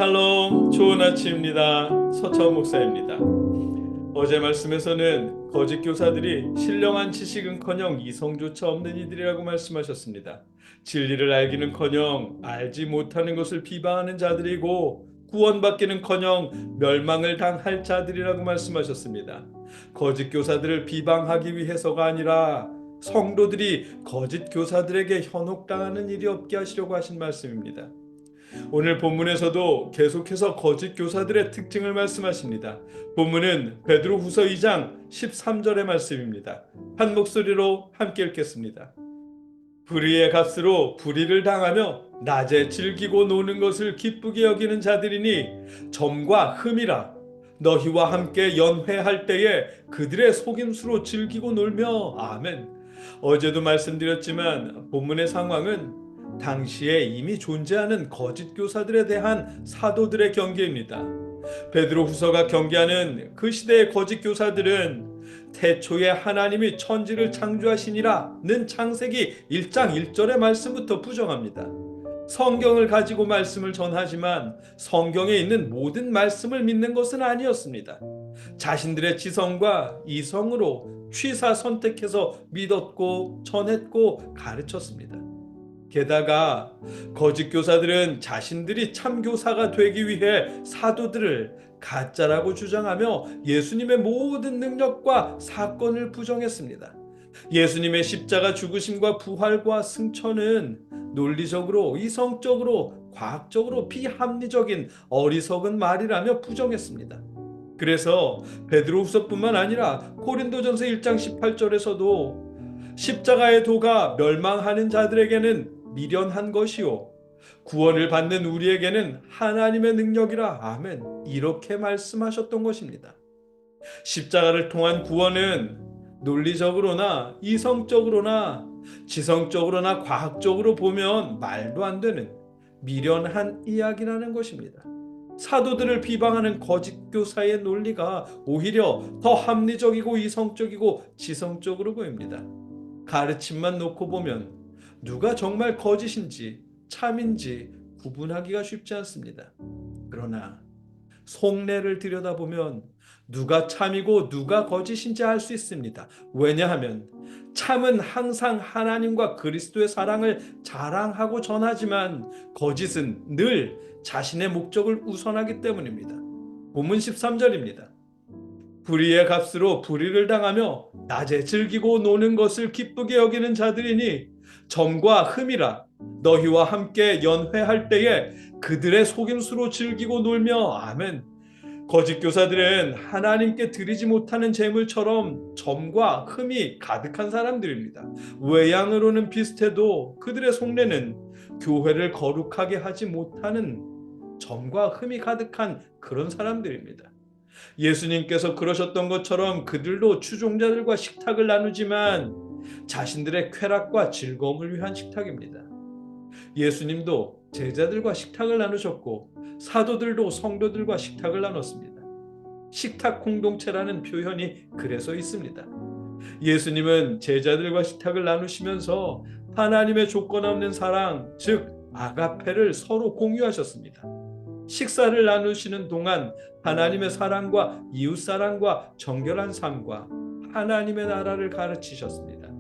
샬롬, 좋은 아침입니다. 서차원 목사입니다. 어제 말씀에서는 거짓 교사들이 신령한 지식은커녕 이성조차 없는 이들이라고 말씀하셨습니다. 진리를 알기는커녕 알지 못하는 것을 비방하는 자들이고 구원받기는커녕 멸망을 당할 자들이라고 말씀하셨습니다. 거짓 교사들을 비방하기 위해서가 아니라 성도들이 거짓 교사들에게 현혹당하는 일이 없게 하시려고 하신 말씀입니다. 오늘 본문에서도 계속해서 거짓 교사들의 특징을 말씀하십니다. 본문은 베드로후서 2장 13절의 말씀입니다. 한 목소리로 함께 읽겠습니다. 불의의 값으로 불의를 당하며 낮에 즐기고 노는 것을 기쁘게 여기는 자들이니 점과 흠이라 너희와 함께 연회할 때에 그들의 속임수로 즐기고 놀며 아멘. 어제도 말씀드렸지만 본문의 상황은 당시에 이미 존재하는 거짓 교사들에 대한 사도들의 경계입니다. 베드로후서가 경계하는 그 시대의 거짓 교사들은 태초에 하나님이 천지를 창조하시니라는 창세기 1장 1절의 말씀부터 부정합니다. 성경을 가지고 말씀을 전하지만 성경에 있는 모든 말씀을 믿는 것은 아니었습니다. 자신들의 지성과 이성으로 취사 선택해서 믿었고 전했고 가르쳤습니다. 게다가 거짓 교사들은 자신들이 참 교사가 되기 위해 사도들을 가짜라고 주장하며 예수님의 모든 능력과 사건을 부정했습니다. 예수님의 십자가 죽으심과 부활과 승천은 논리적으로, 이성적으로, 과학적으로 비합리적인 어리석은 말이라며 부정했습니다. 그래서 베드로후서뿐만 아니라 고린도전서 1장 18절에서도 십자가의 도가 멸망하는 자들에게는 미련한 것이요 구원을 받는 우리에게는 하나님의 능력이라 아멘 이렇게 말씀하셨던 것입니다. 십자가를 통한 구원은 논리적으로나 이성적으로나 지성적으로나 과학적으로 보면 말도 안 되는 미련한 이야기라는 것입니다. 사도들을 비방하는 거짓 교사의 논리가 오히려 더 합리적이고 이성적이고 지성적으로 보입니다. 가르침만 놓고 보면 누가 정말 거짓인지 참인지 구분하기가 쉽지 않습니다. 그러나 속내를 들여다보면 누가 참이고 누가 거짓인지 알 수 있습니다. 왜냐하면 참은 항상 하나님과 그리스도의 사랑을 자랑하고 전하지만 거짓은 늘 자신의 목적을 우선하기 때문입니다. 본문 13절입니다. 불의의 값으로 불의를 당하며 낮에 즐기고 노는 것을 기쁘게 여기는 자들이니 점과 흠이라 너희와 함께 연회할 때에 그들의 속임수로 즐기고 놀며 아멘. 거짓 교사들은 하나님께 드리지 못하는 재물처럼 점과 흠이 가득한 사람들입니다. 외양으로는 비슷해도 그들의 속내는 교회를 거룩하게 하지 못하는 점과 흠이 가득한 그런 사람들입니다. 예수님께서 그러셨던 것처럼 그들도 추종자들과 식탁을 나누지만 자신들의 쾌락과 즐거움을 위한 식탁입니다. 예수님도 제자들과 식탁을 나누셨고 사도들도 성도들과 식탁을 나눴습니다. 식탁 공동체라는 표현이 그래서 있습니다. 예수님은 제자들과 식탁을 나누시면서 하나님의 조건 없는 사랑, 즉 아가페를 서로 공유하셨습니다. 식사를 나누시는 동안 하나님의 사랑과 이웃 사랑과 정결한 삶과 하나님의 나라를 가르치셨습니다.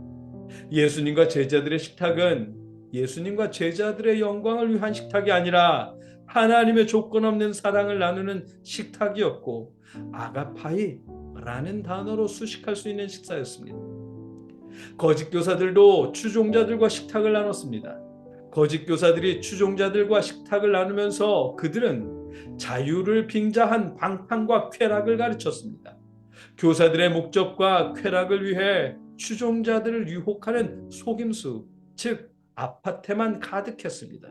예수님과 제자들의 식탁은 예수님과 제자들의 영광을 위한 식탁이 아니라 하나님의 조건 없는 사랑을 나누는 식탁이었고 아가파이라는 단어로 수식할 수 있는 식사였습니다. 거짓 교사들도 추종자들과 식탁을 나눴습니다. 거짓 교사들이 추종자들과 식탁을 나누면서 그들은 자유를 빙자한 방탕과 쾌락을 가르쳤습니다. 교사들의 목적과 쾌락을 위해 추종자들을 유혹하는 속임수, 즉 아파테만 가득했습니다.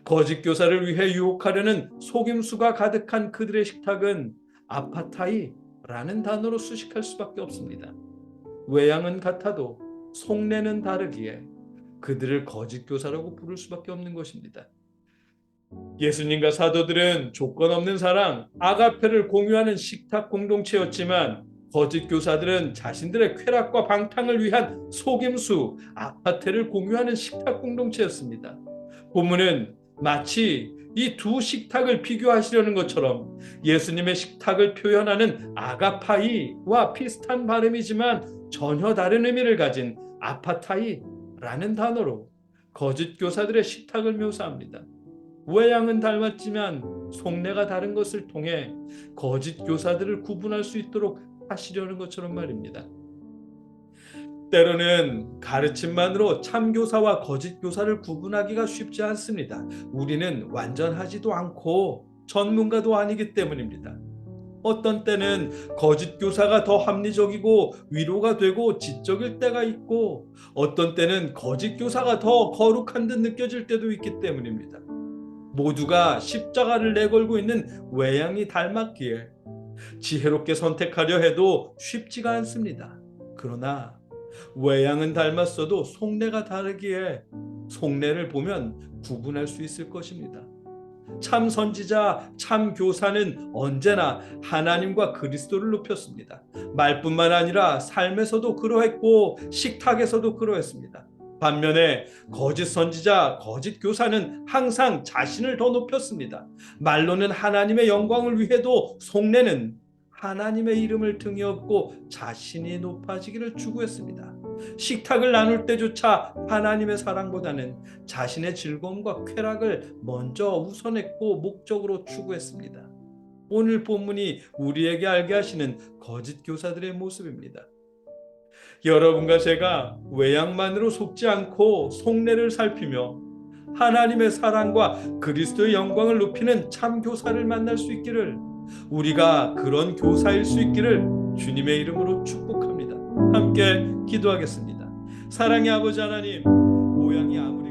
거짓 교사를 위해 유혹하려는 속임수가 가득한 그들의 식탁은 아파타이라는 단어로 수식할 수밖에 없습니다. 외양은 같아도 속내는 다르기에 그들을 거짓 교사라고 부를 수밖에 없는 것입니다. 예수님과 사도들은 조건 없는 사랑, 아가페를 공유하는 식탁 공동체였지만 거짓 교사들은 자신들의 쾌락과 방탕을 위한 속임수, 아파테를 공유하는 식탁 공동체였습니다. 본문은 마치 이 두 식탁을 비교하시려는 것처럼 예수님의 식탁을 표현하는 아가파이와 비슷한 발음이지만 전혀 다른 의미를 가진 아파타이라는 단어로 거짓 교사들의 식탁을 묘사합니다. 외양은 닮았지만 속내가 다른 것을 통해 거짓 교사들을 구분할 수 있도록 하시려는 것처럼 말입니다. 때로는 가르침만으로 참교사와 거짓 교사를 구분하기가 쉽지 않습니다. 우리는 완전하지도 않고 전문가도 아니기 때문입니다. 어떤 때는 거짓 교사가 더 합리적이고 위로가 되고 지적일 때가 있고, 어떤 때는 거짓 교사가 더 거룩한 듯 느껴질 때도 있기 때문입니다. 모두가 십자가를 내걸고 있는 외양이 닮았기에 지혜롭게 선택하려 해도 쉽지가 않습니다. 그러나 외양은 닮았어도 속내가 다르기에 속내를 보면 구분할 수 있을 것입니다. 참 선지자, 참 교사는 언제나 하나님과 그리스도를 높였습니다. 말뿐만 아니라 삶에서도 그러했고 식탁에서도 그러했습니다. 반면에 거짓 선지자, 거짓 교사는 항상 자신을 더 높였습니다. 말로는 하나님의 영광을 위해도 속내는 하나님의 이름을 등에 업고 자신이 높아지기를 추구했습니다. 식탁을 나눌 때조차 하나님의 사랑보다는 자신의 즐거움과 쾌락을 먼저 우선했고 목적으로 추구했습니다. 오늘 본문이 우리에게 알게 하시는 거짓 교사들의 모습입니다. 여러분과 제가 외양만으로 속지 않고 속내를 살피며 하나님의 사랑과 그리스도의 영광을 높이는 참 교사를 만날 수 있기를, 우리가 그런 교사일 수 있기를 주님의 이름으로 축복합니다. 함께 기도하겠습니다. 사랑의 아버지 하나님, 모양이 아무리